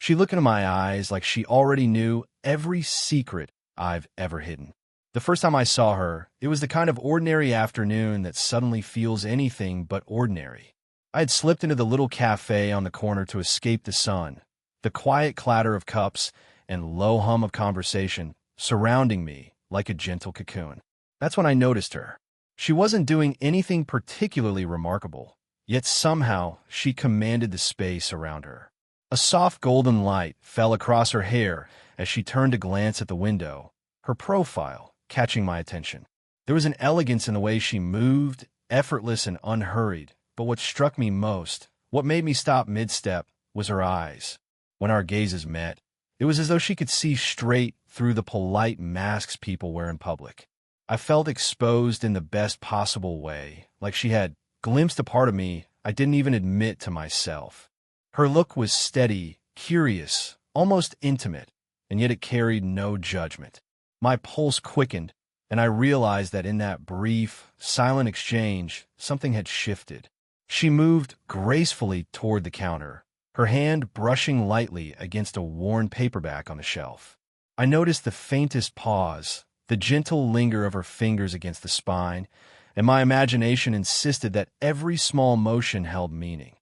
She looked into my eyes like she already knew every secret I've ever hidden. The first time I saw her, it was the kind of ordinary afternoon that suddenly feels anything but ordinary. I had slipped into the little cafe on the corner to escape the sun, the quiet clatter of cups and low hum of conversation surrounding me like a gentle cocoon. That's when I noticed her. She wasn't doing anything particularly remarkable, yet somehow she commanded the space around her. A soft golden light fell across her hair as she turned to glance at the window, her profile catching my attention. There was an elegance in the way she moved, effortless and unhurried, but what struck me most, what made me stop mid-step, was her eyes. When our gazes met, it was as though she could see straight through the polite masks people wear in public. I felt exposed in the best possible way, like she had glimpsed a part of me I didn't even admit to myself. Her look was steady, curious, almost intimate, and yet it carried no judgment. My pulse quickened, and I realized that in that brief, silent exchange, something had shifted. She moved gracefully toward the counter, her hand brushing lightly against a worn paperback on the shelf. I noticed the faintest pause, the gentle linger of her fingers against the spine, and my imagination insisted that every small motion held meaning,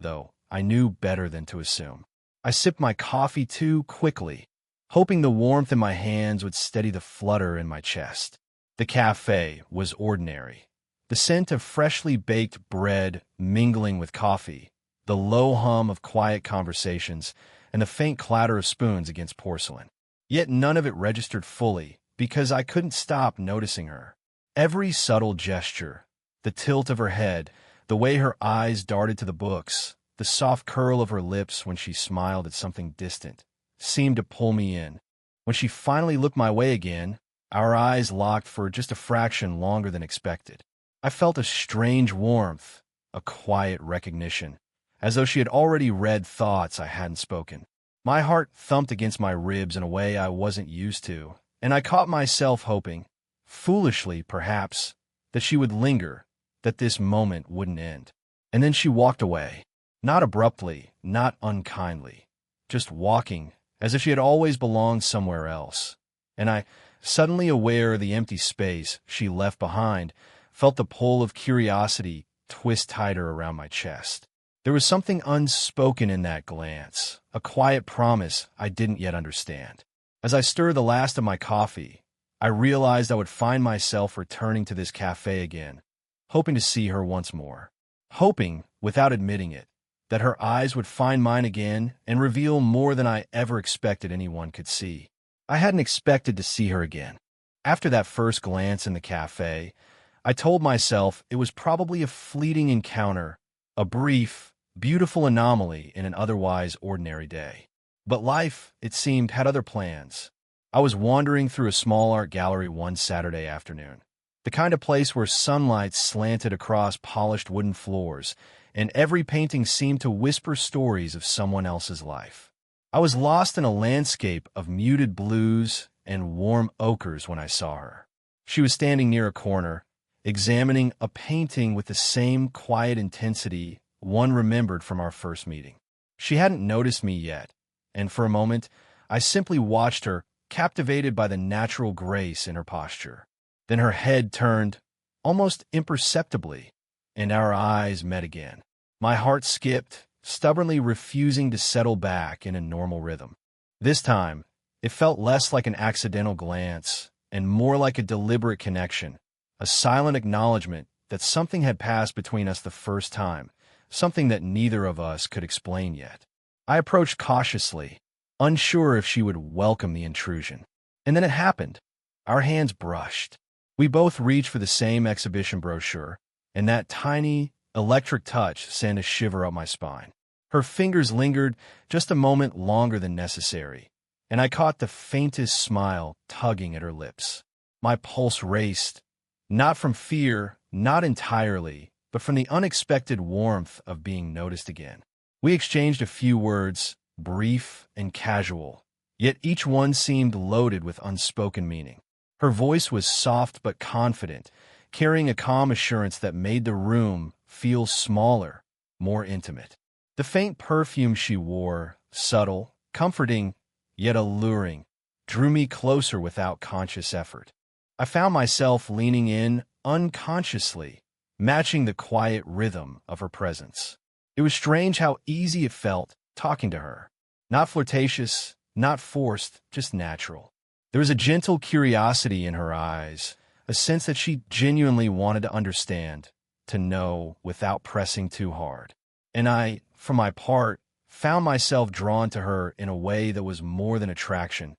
though I knew better than to assume. I sipped my coffee too quickly, hoping the warmth in my hands would steady the flutter in my chest. The cafe was ordinary. The scent of freshly baked bread mingling with coffee, the low hum of quiet conversations, and the faint clatter of spoons against porcelain. Yet none of it registered fully, because I couldn't stop noticing her. Every subtle gesture, the tilt of her head, the way her eyes darted to the books, the soft curl of her lips when she smiled at something distant, seemed to pull me in. When she finally looked my way again, our eyes locked for just a fraction longer than expected. I felt a strange warmth, a quiet recognition, as though she had already read thoughts I hadn't spoken. My heart thumped against my ribs in a way I wasn't used to, and I caught myself hoping, foolishly perhaps, that she would linger, that this moment wouldn't end. And then she walked away, not abruptly, not unkindly, just walking as if she had always belonged somewhere else. And I, suddenly aware of the empty space she left behind, felt the pull of curiosity twist tighter around my chest. There was something unspoken in that glance, a quiet promise I didn't yet understand. As I stirred the last of my coffee, I realized I would find myself returning to this cafe again, hoping to see her once more. Hoping, without admitting it, that her eyes would find mine again and reveal more than I ever expected anyone could see. I hadn't expected to see her again. After that first glance in the cafe, I told myself it was probably a fleeting encounter, a brief, beautiful anomaly in an otherwise ordinary day. But life, it seemed, had other plans. I was wandering through a small art gallery one Saturday afternoon, the kind of place where sunlight slanted across polished wooden floors, and every painting seemed to whisper stories of someone else's life. I was lost in a landscape of muted blues and warm ochres when I saw her. She was standing near a corner, examining a painting with the same quiet intensity one remembered from our first meeting. She hadn't noticed me yet, and for a moment, I simply watched her, captivated by the natural grace in her posture. Then her head turned, almost imperceptibly, and our eyes met again. My heart skipped, stubbornly refusing to settle back in a normal rhythm. This time, it felt less like an accidental glance and more like a deliberate connection, a silent acknowledgement that something had passed between us the first time, something that neither of us could explain yet. I approached cautiously, unsure if she would welcome the intrusion. And then it happened. Our hands brushed. We both reached for the same exhibition brochure, and that tiny, electric touch sent a shiver up my spine. Her fingers lingered just a moment longer than necessary, and I caught the faintest smile tugging at her lips. My pulse raced, not from fear, not entirely, but from the unexpected warmth of being noticed again. We exchanged a few words, brief and casual, yet each one seemed loaded with unspoken meaning. Her voice was soft but confident, carrying a calm assurance that made the room feel smaller, more intimate. The faint perfume she wore, subtle, comforting yet alluring, drew me closer without conscious effort. I found myself leaning in unconsciously, matching the quiet rhythm of her presence. It was strange how easy it felt talking to her. Not flirtatious, not forced, just natural. There was a gentle curiosity in her eyes, a sense that she genuinely wanted to understand, to know without pressing too hard. And I, for my part, found myself drawn to her in a way that was more than attraction.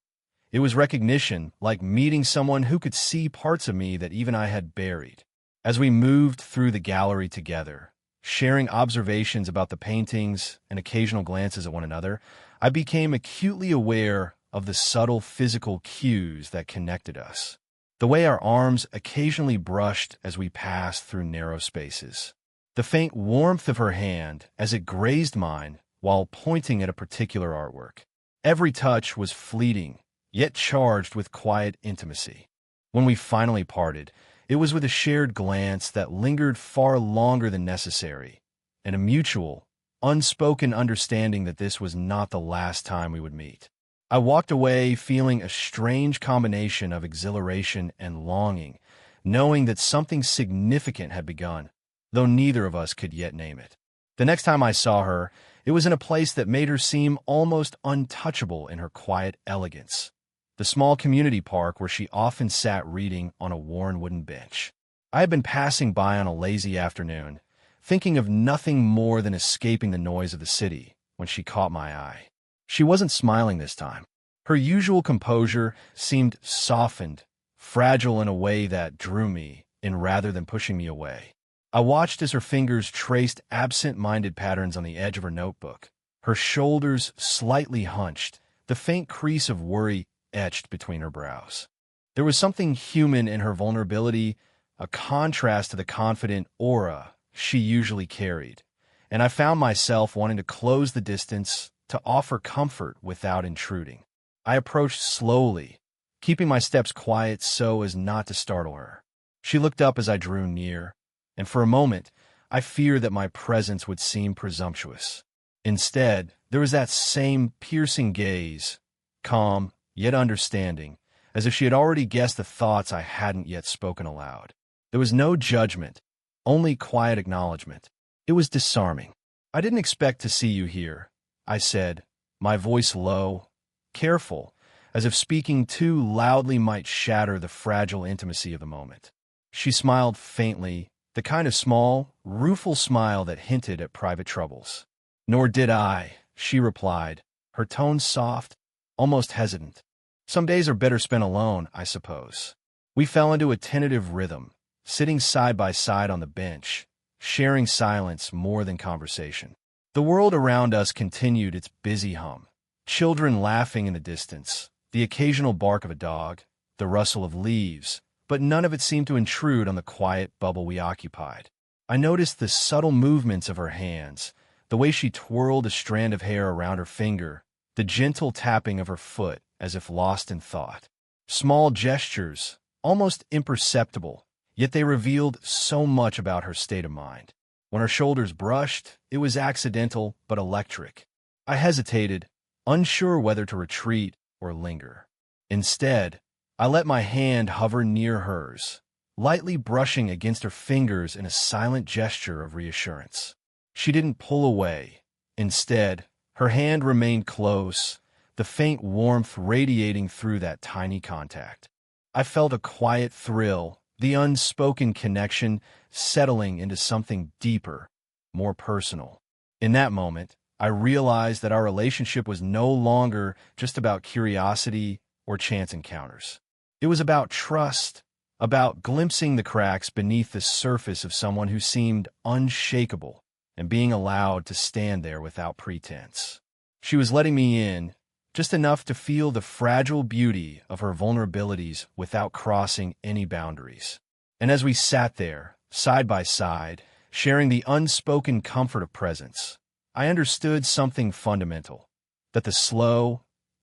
It was recognition, like meeting someone who could see parts of me that even I had buried. As we moved through the gallery together, sharing observations about the paintings and occasional glances at one another, I became acutely aware of the subtle physical cues that connected us. The way our arms occasionally brushed as we passed through narrow spaces. The faint warmth of her hand as it grazed mine while pointing at a particular artwork. Every touch was fleeting, yet charged with quiet intimacy. When we finally parted, it was with a shared glance that lingered far longer than necessary, and a mutual, unspoken understanding that this was not the last time we would meet. I walked away feeling a strange combination of exhilaration and longing, knowing that something significant had begun, though neither of us could yet name it. The next time I saw her, it was in a place that made her seem almost untouchable in her quiet elegance. The small community park where she often sat reading on a worn wooden bench. I had been passing by on a lazy afternoon, thinking of nothing more than escaping the noise of the city, when she caught my eye. She wasn't smiling this time. Her usual composure seemed softened, fragile in a way that drew me in rather than pushing me away. I watched as her fingers traced absent-minded patterns on the edge of her notebook, her shoulders slightly hunched, the faint crease of worry etched between her brows. There was something human in her vulnerability, a contrast to the confident aura she usually carried, and I found myself wanting to close the distance, to offer comfort without intruding. I approached slowly, keeping my steps quiet so as not to startle her. She looked up as I drew near, and for a moment, I feared that my presence would seem presumptuous. Instead, there was that same piercing gaze, calm, yet understanding, as if she had already guessed the thoughts I hadn't yet spoken aloud. There was no judgment, only quiet acknowledgement. It was disarming. "I didn't expect to see you here," I said, my voice low, careful, as if speaking too loudly might shatter the fragile intimacy of the moment. She smiled faintly, the kind of small, rueful smile that hinted at private troubles. "Nor did I," she replied, her tone soft, almost hesitant. "Some days are better spent alone, I suppose." We fell into a tentative rhythm, sitting side by side on the bench, sharing silence more than conversation. The world around us continued its busy hum. Children laughing in the distance, the occasional bark of a dog, the rustle of leaves, but none of it seemed to intrude on the quiet bubble we occupied. I noticed the subtle movements of her hands, the way she twirled a strand of hair around her finger, the gentle tapping of her foot as if lost in thought. Small gestures, almost imperceptible, yet they revealed so much about her state of mind. When her shoulders brushed, it was accidental but electric. I hesitated, unsure whether to retreat or linger. Instead, I let my hand hover near hers, lightly brushing against her fingers in a silent gesture of reassurance. She didn't pull away. Instead, her hand remained close, the faint warmth radiating through that tiny contact. I felt a quiet thrill, the unspoken connection settling into something deeper, more personal. In that moment, I realized that our relationship was no longer just about curiosity or chance encounters. It was about trust, about glimpsing the cracks beneath the surface of someone who seemed unshakable and being allowed to stand there without pretense. She was letting me in, just enough to feel the fragile beauty of her vulnerabilities without crossing any boundaries. And as we sat there, side by side, sharing the unspoken comfort of presence, I understood something fundamental, that the slow,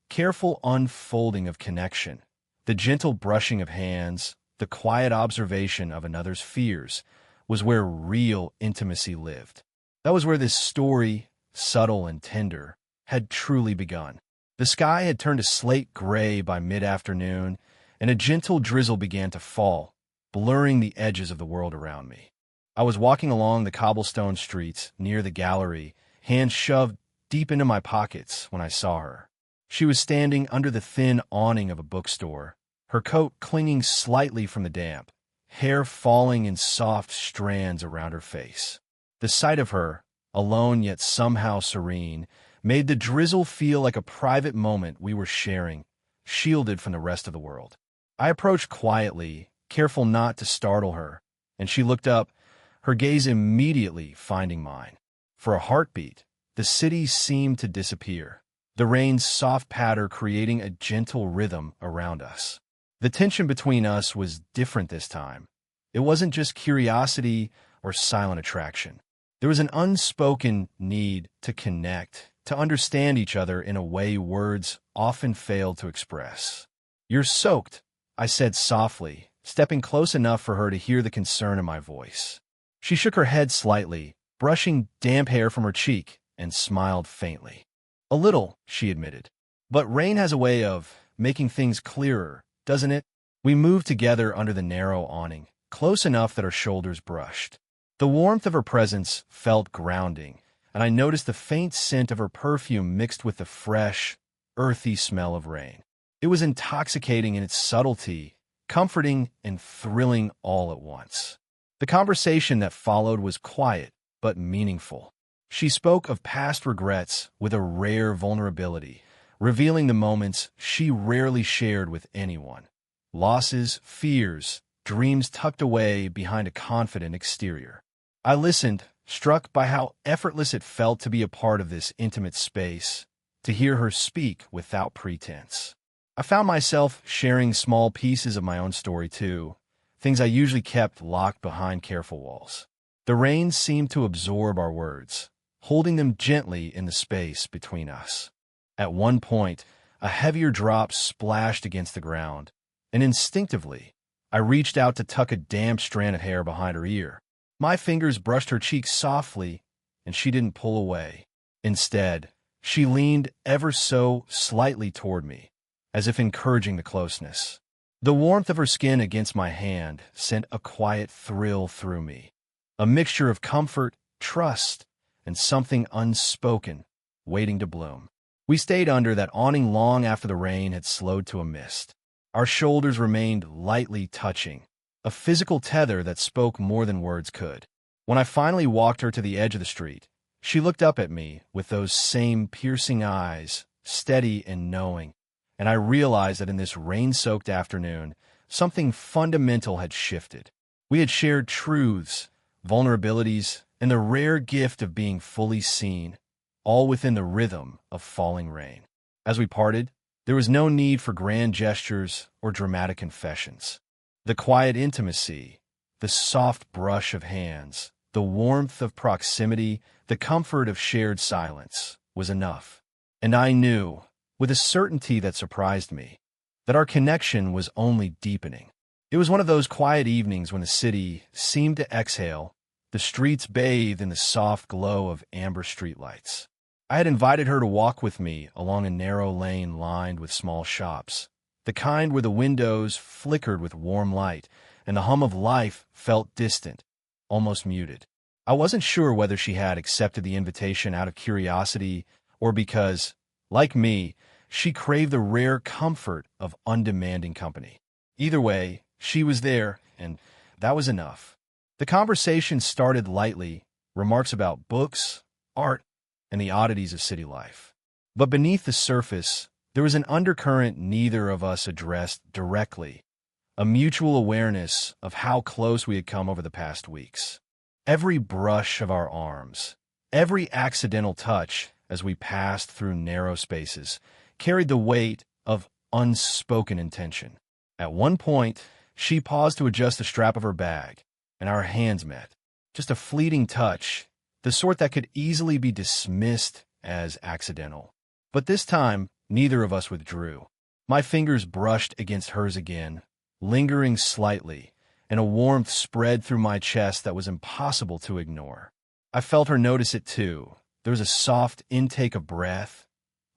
careful unfolding of connection, the gentle brushing of hands, the quiet observation of another's fears, was where real intimacy lived. That was where this story, subtle and tender, had truly begun. The sky had turned a slate gray by mid-afternoon, and a gentle drizzle began to fall, blurring the edges of the world around me. I was walking along the cobblestone streets near the gallery, hands shoved deep into my pockets when I saw her. She was standing under the thin awning of a bookstore, her coat clinging slightly from the damp, hair falling in soft strands around her face. The sight of her, alone yet somehow serene, made the drizzle feel like a private moment we were sharing, shielded from the rest of the world. I approached quietly, careful not to startle her, and she looked up, her gaze immediately finding mine. For a heartbeat, the city seemed to disappear, the rain's soft patter creating a gentle rhythm around us. The tension between us was different this time. It wasn't just curiosity or silent attraction. There was an unspoken need to connect, to understand each other in a way words often fail to express. "You're soaked," I said softly, stepping close enough for her to hear the concern in my voice. She shook her head slightly, brushing damp hair from her cheek, and smiled faintly. "A little," she admitted. "But rain has a way of making things clearer, doesn't it?" We moved together under the narrow awning, close enough that our shoulders brushed. The warmth of her presence felt grounding, and I noticed the faint scent of her perfume mixed with the fresh, earthy smell of rain. It was intoxicating in its subtlety, comforting and thrilling all at once. The conversation that followed was quiet but meaningful. She spoke of past regrets with a rare vulnerability, revealing the moments she rarely shared with anyone. Losses, fears, dreams tucked away behind a confident exterior. I listened, struck by how effortless it felt to be a part of this intimate space, to hear her speak without pretense. I found myself sharing small pieces of my own story too, things I usually kept locked behind careful walls. The rain seemed to absorb our words, holding them gently in the space between us. At one point, a heavier drop splashed against the ground, and instinctively, I reached out to tuck a damp strand of hair behind her ear. My fingers brushed her cheek softly, and she didn't pull away. Instead, she leaned ever so slightly toward me, as if encouraging the closeness. The warmth of her skin against my hand sent a quiet thrill through me, a mixture of comfort, trust, and something unspoken, waiting to bloom. We stayed under that awning long after the rain had slowed to a mist. Our shoulders remained lightly touching, a physical tether that spoke more than words could. When I finally walked her to the edge of the street, she looked up at me with those same piercing eyes, steady and knowing, and I realized that in this rain-soaked afternoon, something fundamental had shifted. We had shared truths, vulnerabilities, and the rare gift of being fully seen, all within the rhythm of falling rain. As we parted, there was no need for grand gestures or dramatic confessions. The quiet intimacy, the soft brush of hands, the warmth of proximity, the comfort of shared silence was enough. And I knew, with a certainty that surprised me, that our connection was only deepening. It was one of those quiet evenings when the city seemed to exhale, the streets bathed in the soft glow of amber streetlights. I had invited her to walk with me along a narrow lane lined with small shops, the kind where the windows flickered with warm light and the hum of life felt distant, almost muted. I wasn't sure whether she had accepted the invitation out of curiosity or because, like me, she craved the rare comfort of undemanding company. Either way, she was there, and that was enough. The conversation started lightly, remarks about books, art, and the oddities of city life. But beneath the surface, there was an undercurrent neither of us addressed directly, a mutual awareness of how close we had come over the past weeks. Every brush of our arms, every accidental touch as we passed through narrow spaces, carried the weight of unspoken intention. At one point, she paused to adjust the strap of her bag, and our hands met. Just a fleeting touch, the sort that could easily be dismissed as accidental. But this time, neither of us withdrew. My fingers brushed against hers again, lingering slightly, and a warmth spread through my chest that was impossible to ignore. I felt her notice it too. There was a soft intake of breath,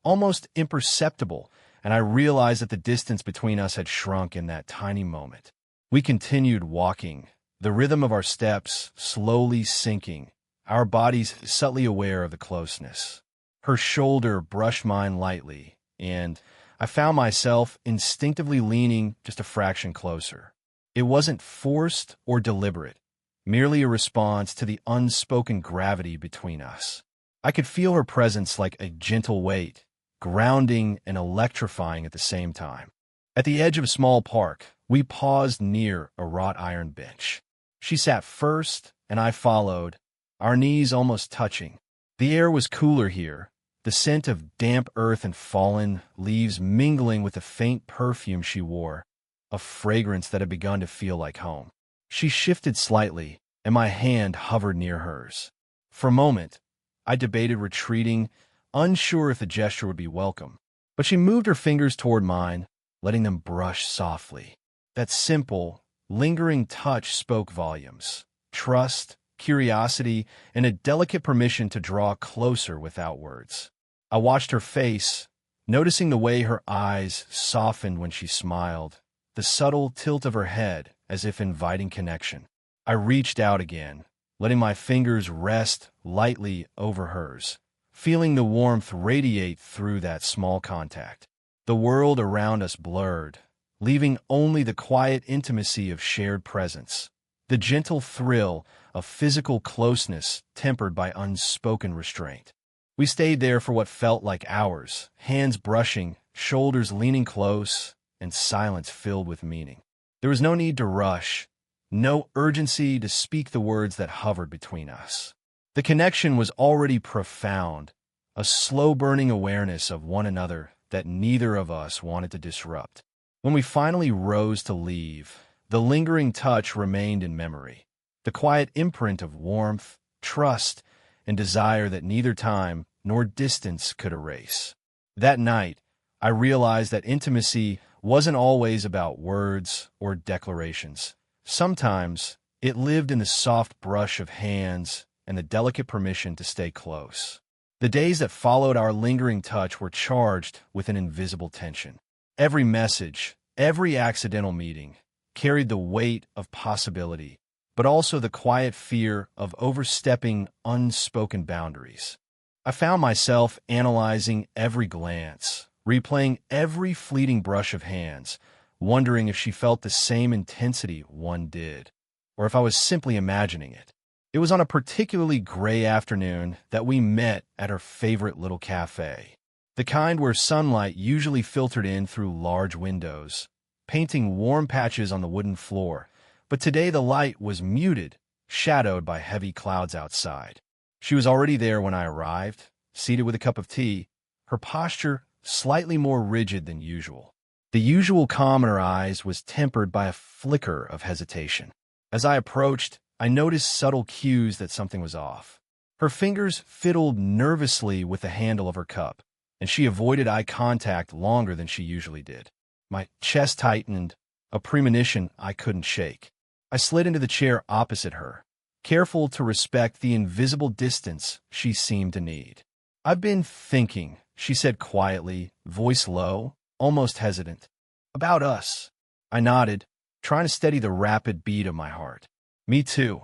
almost imperceptible, and I realized that the distance between us had shrunk in that tiny moment. We continued walking, the rhythm of our steps slowly sinking, our bodies subtly aware of the closeness. Her shoulder brushed mine lightly, and I found myself instinctively leaning just a fraction closer. It wasn't forced or deliberate, merely a response to the unspoken gravity between us. I could feel her presence like a gentle weight, grounding and electrifying at the same time. At the edge of a small park, we paused near a wrought iron bench. She sat first, and I followed, our knees almost touching. The air was cooler here, the scent of damp earth and fallen leaves mingling with the faint perfume she wore, a fragrance that had begun to feel like home. She shifted slightly, and my hand hovered near hers. For a moment, I debated retreating, unsure if the gesture would be welcome. But she moved her fingers toward mine, letting them brush softly. That simple, lingering touch spoke volumes. Trust, curiosity, and a delicate permission to draw closer without words. I watched her face, noticing the way her eyes softened when she smiled, the subtle tilt of her head as if inviting connection. I reached out again, letting my fingers rest lightly over hers, feeling the warmth radiate through that small contact. The world around us blurred, leaving only the quiet intimacy of shared presence, the gentle thrill of physical closeness tempered by unspoken restraint. We stayed there for what felt like hours, hands brushing, shoulders leaning close, and silence filled with meaning. There was no need to rush, no urgency to speak the words that hovered between us. The connection was already profound, a slow-burning awareness of one another that neither of us wanted to disrupt. When we finally rose to leave, the lingering touch remained in memory, the quiet imprint of warmth, trust, and desire that neither time nor distance could erase. That night, I realized that intimacy wasn't always about words or declarations. Sometimes, it lived in the soft brush of hands and the delicate permission to stay close. The days that followed our lingering touch were charged with an invisible tension. Every message, every accidental meeting, carried the weight of possibility, but also the quiet fear of overstepping unspoken boundaries. I found myself analyzing every glance, replaying every fleeting brush of hands, wondering if she felt the same intensity one did, or if I was simply imagining it. It was on a particularly gray afternoon that we met at her favorite little cafe, the kind where sunlight usually filtered in through large windows, painting warm patches on the wooden floor. But today the light was muted, shadowed by heavy clouds outside. She was already there when I arrived, seated with a cup of tea, her posture slightly more rigid than usual. The usual calm in her eyes was tempered by a flicker of hesitation. As I approached, I noticed subtle cues that something was off. Her fingers fiddled nervously with the handle of her cup, and she avoided eye contact longer than she usually did. My chest tightened, a premonition I couldn't shake. I slid into the chair opposite her, careful to respect the invisible distance she seemed to need. "I've been thinking," she said quietly, voice low, almost hesitant. "About us." I nodded, trying to steady the rapid beat of my heart. "Me too,"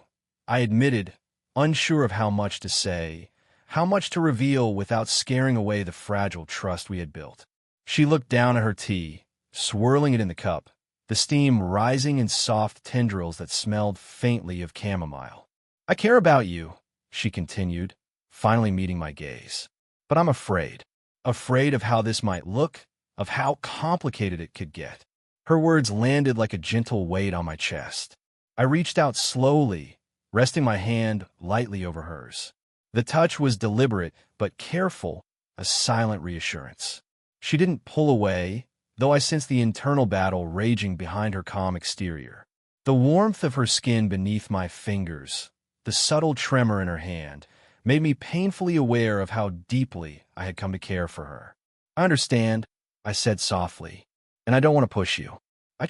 I admitted, unsure of how much to say, how much to reveal without scaring away the fragile trust we had built. She looked down at her tea, swirling it in the cup, the steam rising in soft tendrils that smelled faintly of chamomile. "I care about you," she continued, finally meeting my gaze. "But I'm afraid. Afraid of how this might look, of how complicated it could get." Her words landed like a gentle weight on my chest. I reached out slowly, resting my hand lightly over hers. The touch was deliberate but careful, a silent reassurance. She didn't pull away, though I sensed the internal battle raging behind her calm exterior. The warmth of her skin beneath my fingers, the subtle tremor in her hand, made me painfully aware of how deeply I had come to care for her. "I understand," I said softly, "and I don't want to push you. I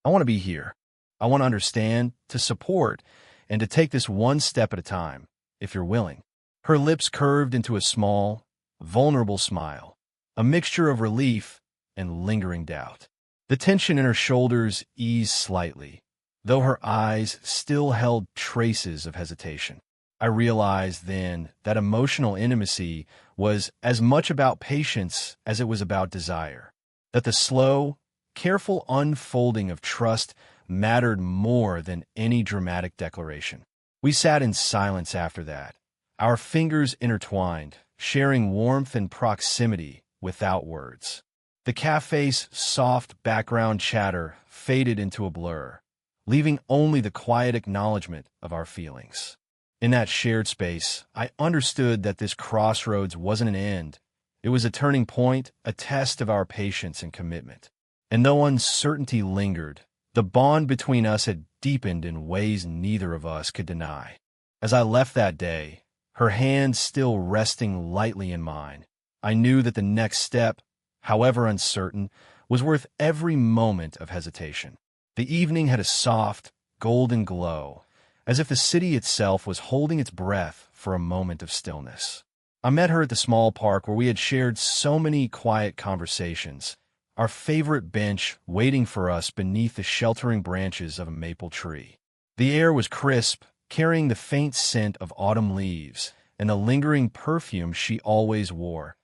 want to be here. I want to understand, to support, and to take this one step at a time, if you're willing." Her lips curved into a small, vulnerable smile, a mixture of relief and lingering doubt. The tension in her shoulders eased slightly, though her eyes still held traces of hesitation. I realized then that emotional intimacy was as much about patience as it was about desire, that the slow, careful unfolding of trust mattered more than any dramatic declaration. We sat in silence after that, our fingers intertwined, sharing warmth and proximity without words. The cafe's soft background chatter faded into a blur, leaving only the quiet acknowledgement of our feelings. In that shared space, I understood that this crossroads wasn't an end. It was a turning point, a test of our patience and commitment. And though uncertainty lingered, the bond between us had deepened in ways neither of us could deny. As I left that day, her hand still resting lightly in mine, I knew that the next step, however uncertain, was worth every moment of hesitation. The evening had a soft, golden glow, as if the city itself was holding its breath for a moment of stillness. I met her at the small park where we had shared so many quiet conversations, our favorite bench waiting for us beneath the sheltering branches of a maple tree. The air was crisp, carrying the faint scent of autumn leaves and the lingering perfume she always wore,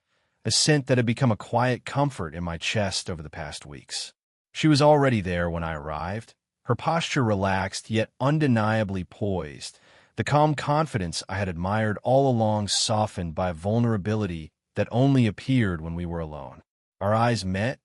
a scent that had become a quiet comfort in my chest over the past weeks. She was already there when I arrived, her posture relaxed yet undeniably poised, the calm confidence I had admired all along softened by a vulnerability that only appeared when we were alone. Our eyes met,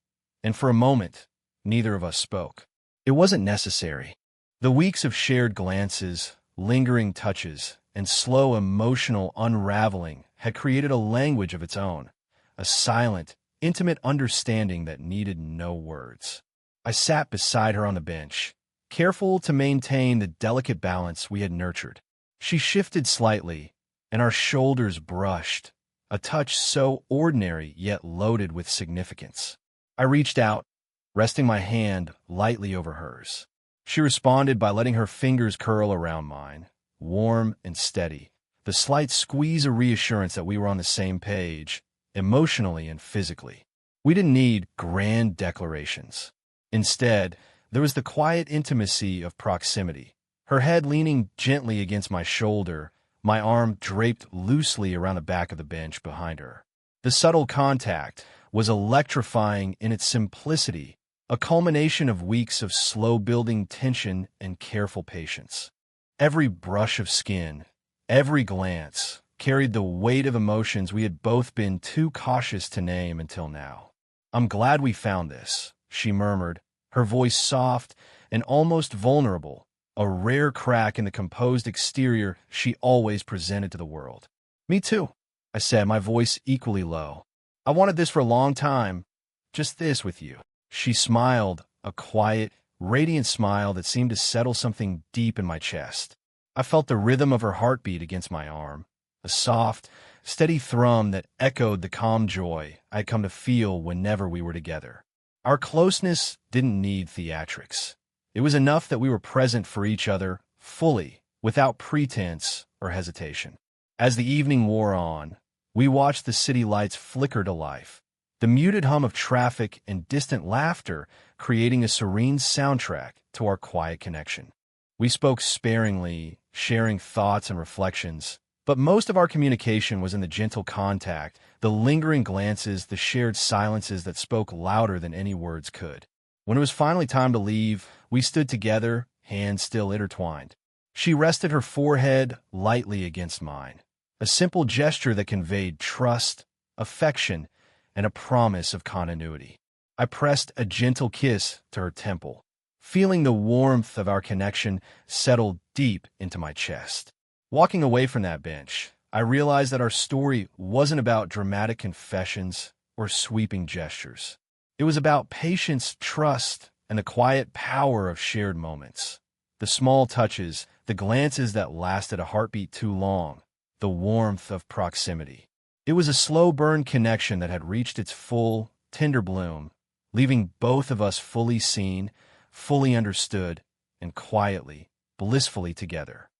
and for a moment, neither of us spoke. It wasn't necessary. The weeks of shared glances, lingering touches, and slow emotional unraveling had created a language of its own, a silent, intimate understanding that needed no words. I sat beside her on the bench, careful to maintain the delicate balance we had nurtured. She shifted slightly, and our shoulders brushed, a touch so ordinary yet loaded with significance. I reached out, resting my hand lightly over hers. She responded by letting her fingers curl around mine, warm and steady, the slight squeeze of reassurance that we were on the same page, emotionally and physically. We didn't need grand declarations. Instead, there was the quiet intimacy of proximity, her head leaning gently against my shoulder, my arm draped loosely around the back of the bench behind her. The subtle contact was electrifying in its simplicity, a culmination of weeks of slow-building tension and careful patience. Every brush of skin, every glance, carried the weight of emotions we had both been too cautious to name until now. "I'm glad we found this," she murmured, her voice soft and almost vulnerable, a rare crack in the composed exterior she always presented to the world. "Me too," I said, my voice equally low. "I wanted this for a long time, just this with you." She smiled, a quiet, radiant smile that seemed to settle something deep in my chest. I felt the rhythm of her heartbeat against my arm, a soft, steady thrum that echoed the calm joy I had come to feel whenever we were together. Our closeness didn't need theatrics. It was enough that we were present for each other, fully, without pretense or hesitation. As the evening wore on, we watched the city lights flicker to life, the muted hum of traffic and distant laughter creating a serene soundtrack to our quiet connection. We spoke sparingly, sharing thoughts and reflections, but most of our communication was in the gentle contact, the lingering glances, the shared silences that spoke louder than any words could. When it was finally time to leave, we stood together, hands still intertwined. She rested her forehead lightly against mine, a simple gesture that conveyed trust, affection, and a promise of continuity. I pressed a gentle kiss to her temple, feeling the warmth of our connection settle deep into my chest. Walking away from that bench, I realized that our story wasn't about dramatic confessions or sweeping gestures. It was about patience, trust, and the quiet power of shared moments. The small touches, the glances that lasted a heartbeat too long, the warmth of proximity. It was a slow-burn connection that had reached its full, tender bloom, leaving both of us fully seen, fully understood, and quietly, blissfully together.